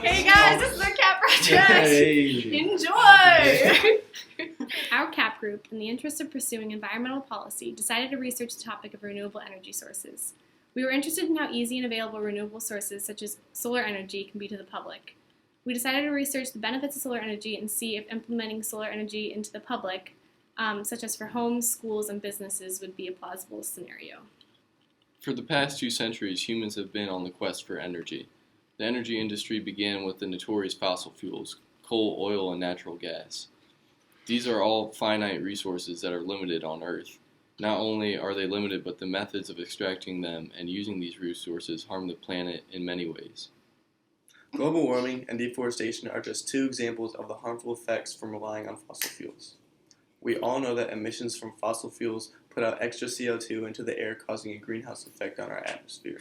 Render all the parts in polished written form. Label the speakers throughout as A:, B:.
A: Hey guys, this is our CAP project.
B: Yay.
A: Enjoy!
C: Our CAP group, in the interest of pursuing environmental policy, decided to research the topic of renewable energy sources. We were interested in how easy and available renewable sources such as solar energy can be to the public. We decided to research the benefits of solar energy and see if implementing solar energy into the public, such as for homes, schools, and businesses, would be a plausible scenario.
B: For the past 2 centuries, humans have been on the quest for energy. The energy industry began with the notorious fossil fuels, coal, oil, and natural gas. These are all finite resources that are limited on Earth. Not only are they limited, but the methods of extracting them and using these resources harm the planet in many ways.
D: Global warming and deforestation are just 2 examples of the harmful effects from relying on fossil fuels. We all know that emissions from fossil fuels put out extra CO2 into the air, causing a greenhouse effect on our atmosphere.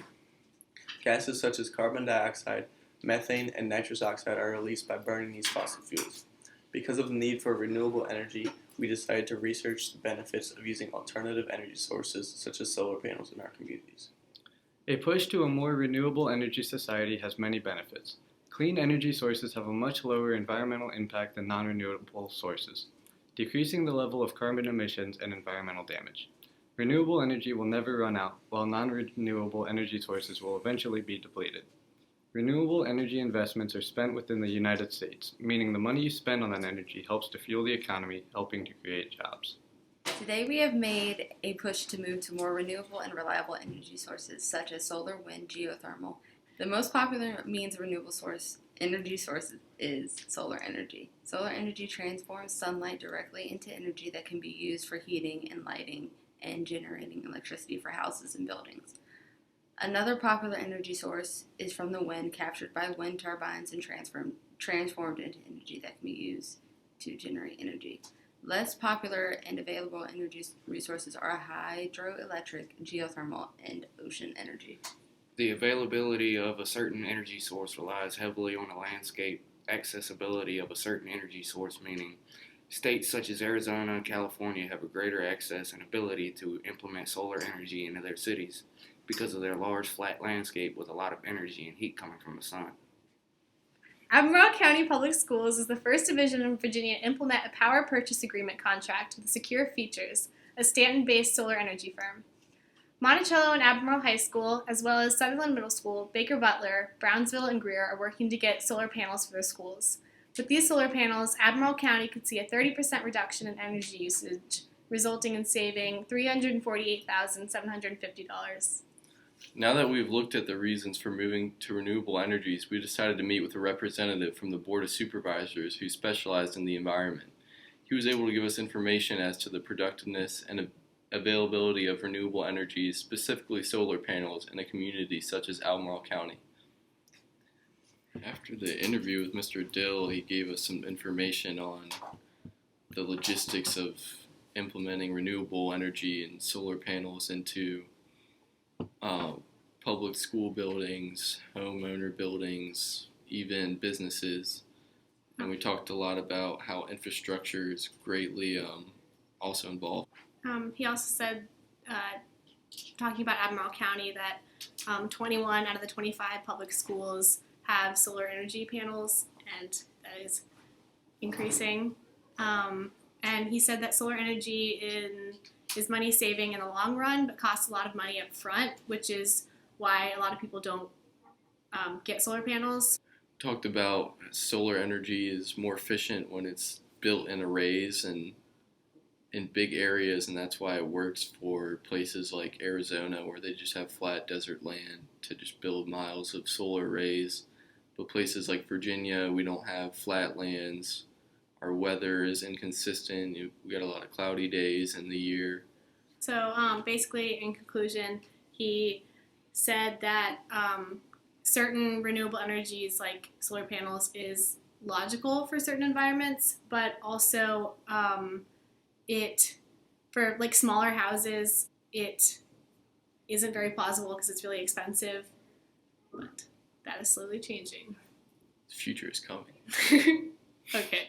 D: Gases such as carbon dioxide, methane, and nitrous oxide are released by burning these fossil fuels. Because of the need for renewable energy, we decided to research the benefits of using alternative energy sources such as solar panels in our communities.
E: A push to a more renewable energy society has many benefits. Clean energy sources have a much lower environmental impact than non-renewable sources, decreasing the level of carbon emissions and environmental damage. Renewable energy will never run out, while non-renewable energy sources will eventually be depleted. Renewable energy investments are spent within the United States, meaning the money you spend on that energy helps to fuel the economy, helping to create jobs.
A: Today we have made a push to move to more renewable and reliable energy sources such as solar, wind, geothermal. The most popular means of renewable energy source is solar energy. Solar energy transforms sunlight directly into energy that can be used for heating and lighting and generating electricity for houses and buildings. Another popular energy source is from the wind, captured by wind turbines and transformed into energy that can be used to generate energy. Less popular and available energy resources are hydroelectric, geothermal, and ocean energy.
F: The availability of a certain energy source relies heavily on the landscape accessibility of a certain energy source, meaning states such as Arizona and California have a greater access and ability to implement solar energy into their cities because of their large flat landscape with a lot of energy and heat coming from the sun.
C: Albemarle County Public Schools is the first division in Virginia to implement a power purchase agreement contract with Secure Features, a Stanton-based solar energy firm. Monticello and Albemarle High School, as well as Sutherland Middle School, Baker Butler, Brownsville, and Greer are working to get solar panels for their schools. With these solar panels, Albemarle County could see a 30% reduction in energy usage, resulting in saving $348,750.
B: Now that we've looked at the reasons for moving to renewable energies, we decided to meet with a representative from the Board of Supervisors who specialized in the environment. He was able to give us information as to the productiveness and availability of renewable energies, specifically solar panels, in a community such as Albemarle County. After the interview with Mr. Dill, he gave us some information on the logistics of implementing renewable energy and solar panels into public school buildings, homeowner buildings, even businesses. And we talked a lot about how infrastructure is greatly also involved.
C: He also said, talking about Albemarle County, that 21 out of the 25 public schools have solar energy panels, and that is increasing. And he said that solar energy is money saving in the long run, but costs a lot of money up front, which is why a lot of people don't get solar panels.
B: Talked about solar energy is more efficient when it's built in arrays and in big areas, and that's why it works for places like Arizona where they just have flat desert land to just build miles of solar arrays. But places like Virginia, we don't have flat lands. Our weather is inconsistent. We got a lot of cloudy days in the year.
C: So basically, in conclusion, he said that certain renewable energies like solar panels is logical for certain environments, but also for like smaller houses, it isn't very plausible because it's really expensive, but that is slowly changing.
B: The future is coming.
C: Okay.